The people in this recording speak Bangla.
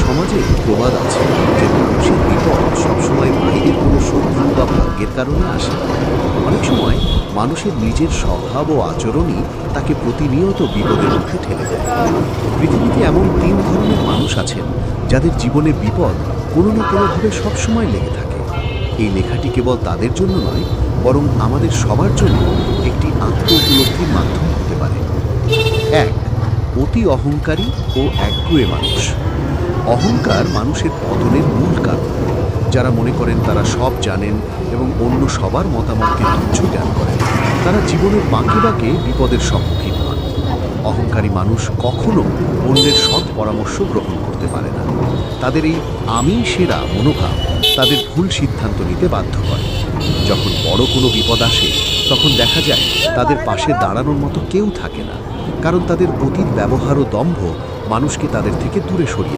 সমাজে প্রবাদ আছে যে মানুষের বিপদ সবসময় বাইরের কোনো শক্তি বা ভাগ্যের কারণে আসে না। অনেক সময় মানুষের নিজের স্বভাব ও আচরণই তাকে প্রতিনিয়ত বিপদের মুখে ঠেলে দেয়। পৃথিবীতে এমন 3 ধরনের মানুষ আছেন যাদের জীবনে বিপদ কোনো না কোনোভাবে সবসময় লেগে থাকে। এই লেখাটি কেবল তাদের জন্য নয়, বরং আমাদের সবার জন্য একটি আত্ম উপলব্ধির মাধ্যম হতে পারে। 1. অতি অহংকারী ও একগুঁয়ে মানুষ। অহংকার মানুষের পতনের মূল কারণ। যারা মনে করেন তারা সব জানেন এবং অন্য সবার মতামতকে তুচ্ছ জ্ঞান করেন, তারা জীবনের বাঁকে বাঁকে বিপদের সম্মুখীন হন। অহংকারী মানুষ কখনো অন্যের সৎ পরামর্শ গ্রহণ করতে পারে না। তাদের এই আমি সেরা মনোভাব তাদের ভুল সিদ্ধান্ত নিতে বাধ্য করে। যখন বড় কোনো বিপদ আসে, তখন দেখা যায় তাদের পাশে দাঁড়ানোর মতো কেউ থাকে না, কারণ তাদের অতীত ব্যবহার ও দম্ভ মানুষকে তাদের থেকে দূরে সরিয়ে